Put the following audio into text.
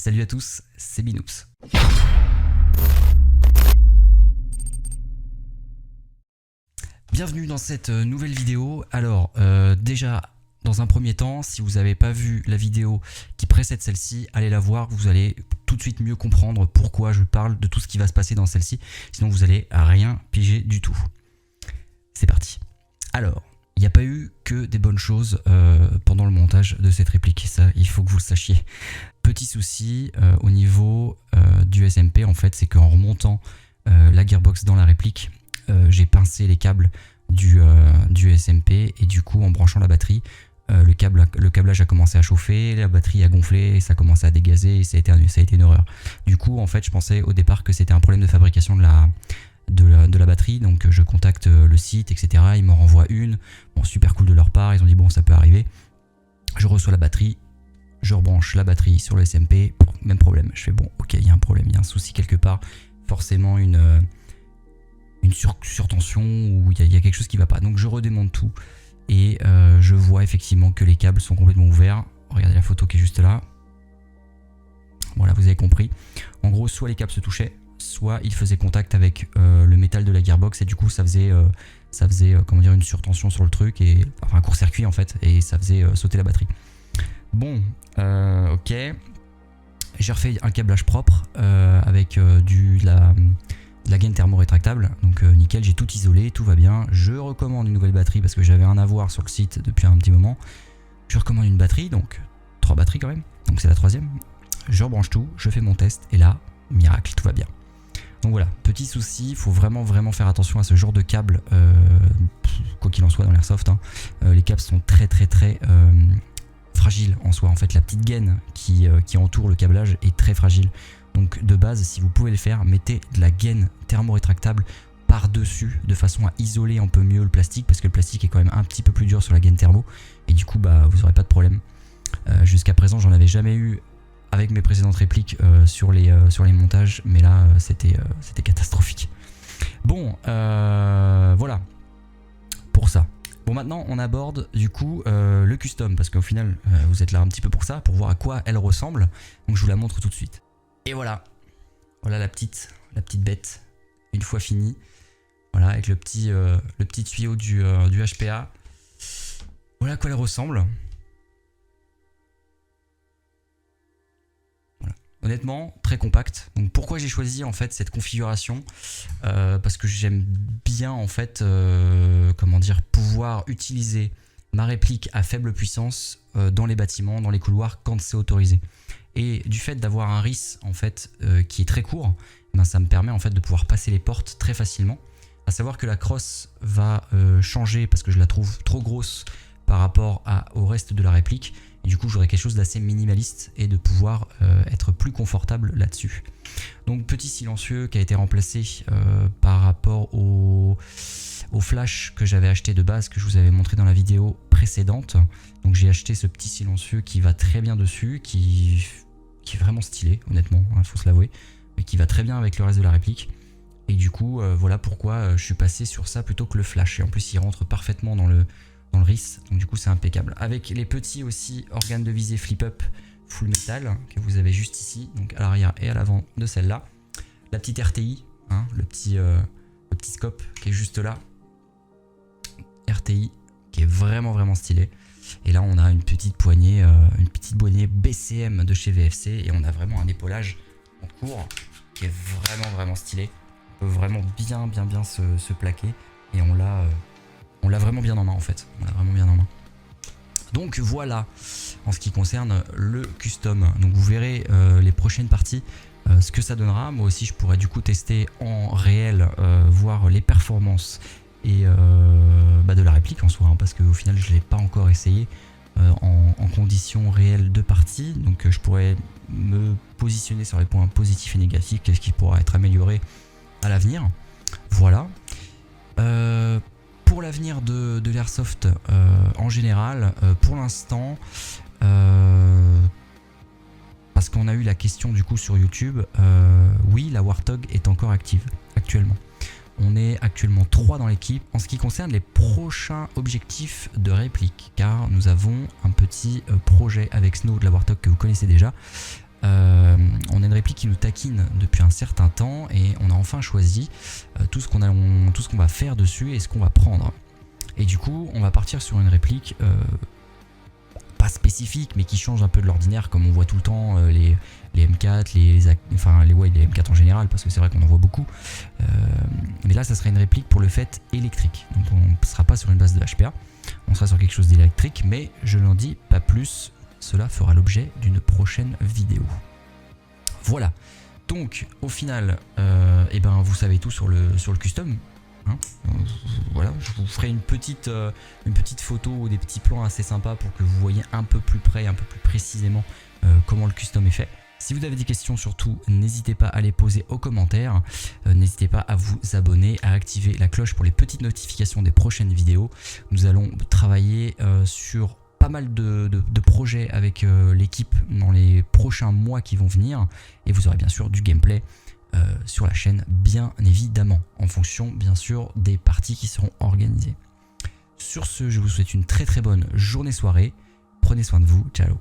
Salut à tous, c'est Binoops. Bienvenue dans cette nouvelle vidéo. Alors déjà dans un premier temps, si vous n'avez pas vu la vidéo qui précède celle-ci, allez la voir, vous allez tout de suite mieux comprendre pourquoi je parle de tout ce qui va se passer dans celle-ci, sinon vous allez rien piger du tout. C'est parti. Alors, il n'y a pas eu que des bonnes choses pendant le montage de cette réplique, ça il faut que vous le sachiez. Petit souci au niveau du SMP en fait, c'est qu'en remontant la gearbox dans la réplique, j'ai pincé les câbles du SMP et du coup en branchant la batterie, le câblage a commencé à chauffer, la batterie a gonflé et ça a commencé à dégazer et ça a été une horreur. Du coup en fait je pensais au départ que c'était un problème de fabrication de la batterie, donc je contacte le site etc, ils m'en renvoient une, bon super cool de leur part, ils ont dit bon ça peut arriver, je reçois la batterie, je rebranche la batterie sur le SMP, même problème, je fais bon ok il y a un problème, il y a un souci quelque part, forcément une surtension ou il y a quelque chose qui va pas, donc je redémonte tout et je vois effectivement que les câbles sont complètement ouverts. Regardez la photo qui est juste là, voilà vous avez compris, en gros soit les câbles se touchaient, soit ils faisaient contact avec le métal de la gearbox et du coup ça faisait comment dire, une surtension sur le truc, et enfin un court-circuit en fait, et ça faisait sauter la batterie. Bon ok, j'ai refait un câblage propre avec de la gaine thermo-rétractable, donc nickel, j'ai tout isolé, tout va bien. Je recommande une nouvelle batterie parce que j'avais un avoir sur le site depuis un petit moment. Je recommande une batterie, donc 3 batteries quand même, donc c'est la 3e. Je rebranche tout, je fais mon test et là, miracle, tout va bien. Donc voilà, petit souci, il faut vraiment faire attention à ce genre de câble, quoi qu'il en soit dans l'airsoft, hein. Les câbles sont très fragiles en soi, en fait la petite gaine qui entoure le câblage est très fragile. Donc de base, si vous pouvez le faire, mettez de la gaine thermo-rétractable par-dessus de façon à isoler un peu mieux le plastique, parce que le plastique est quand même un petit peu plus dur sur la gaine thermo et du coup bah, vous n'aurez pas de problème. Jusqu'à présent j'en avais jamais eu avec mes précédentes répliques sur les montages, mais là c'était catastrophique. Bon voilà pour ça. Bon maintenant on aborde du coup le custom, parce qu'au final vous êtes là un petit peu pour ça, pour voir à quoi elle ressemble, donc je vous la montre tout de suite. Et voilà la petite bête une fois finie, voilà avec le petit tuyau du HPA, voilà à quoi elle ressemble. Voilà. Honnêtement très compact. Donc pourquoi j'ai choisi en fait cette configuration, parce que j'aime bien en fait comment dire, pouvoir utiliser ma réplique à faible puissance dans les bâtiments, dans les couloirs quand c'est autorisé. Et du fait d'avoir un RIS en fait qui est très court, ben ça me permet en fait de pouvoir passer les portes très facilement. À savoir que la crosse va changer parce que je la trouve trop grosse par rapport au reste de la réplique. Et du coup j'aurai quelque chose d'assez minimaliste et de pouvoir être plus confortable là-dessus. Donc petit silencieux qui a été remplacé par rapport au flash que j'avais acheté de base, que je vous avais montré dans la vidéo précédente. Donc j'ai acheté ce petit silencieux qui va très bien dessus, qui est vraiment stylé honnêtement, hein, faut se l'avouer, mais qui va très bien avec le reste de la réplique. Et du coup voilà pourquoi je suis passé sur ça plutôt que le flash. Et en plus il rentre parfaitement dans le RIS, donc du coup c'est impeccable. Avec les petits aussi organes de visée flip-up full métal que vous avez juste ici, donc à l'arrière et à l'avant de celle-là. La petite RTI, hein, le petit scope qui est juste là. RTI qui est vraiment stylé. Et là on a une petite poignée BCM de chez VFC, et on a vraiment un épaulage en cours qui est vraiment stylé. On peut vraiment bien se plaquer, et on l'a vraiment bien en main en fait. On l'a vraiment bien en main. Donc voilà en ce qui concerne le custom. Donc vous verrez les prochaines parties ce que ça donnera. Moi aussi je pourrais du coup tester en réel, voir les performances et de la réplique en soi, hein, parce qu'au final je ne l'ai pas encore essayé en conditions réelles de partie, donc je pourrais me positionner sur les points positifs et négatifs, qu'est-ce qui pourra être amélioré à l'avenir. Voilà. Pour l'avenir de l'airsoft en général, pour l'instant, parce qu'on a eu la question du coup sur YouTube, oui la Warthog est encore active actuellement. On est actuellement 3 dans l'équipe. En ce qui concerne les prochains objectifs de réplique, car nous avons un petit projet avec Snow de la Warthog que vous connaissez déjà. On a une réplique qui nous taquine depuis un certain temps et on a enfin choisi tout ce qu'on va faire dessus et ce qu'on va prendre. Et du coup, on va partir sur une réplique pas spécifique, mais qui change un peu de l'ordinaire, comme on voit tout le temps les M4, les M4 en général, parce que c'est vrai qu'on en voit beaucoup. Mais là, ça serait une réplique pour le fait électrique. Donc on ne sera pas sur une base de HPA, on sera sur quelque chose d'électrique, mais je n'en dis pas plus. Cela fera l'objet d'une prochaine vidéo. Voilà. Donc, au final, vous savez tout sur le custom. Hein, voilà, je vous ferai une petite photo ou des petits plans assez sympas pour que vous voyez un peu plus près, un peu plus précisément comment le custom est fait. Si vous avez des questions, surtout, n'hésitez pas à les poser aux commentaires. N'hésitez pas à vous abonner, à activer la cloche pour les petites notifications des prochaines vidéos. Nous allons travailler sur pas mal de projets avec l'équipe dans les prochains mois qui vont venir. Et vous aurez bien sûr du gameplay sur la chaîne, bien évidemment, en fonction bien sûr des parties qui seront organisées. Sur ce, je vous souhaite une très bonne journée-soirée. Prenez soin de vous. Ciao.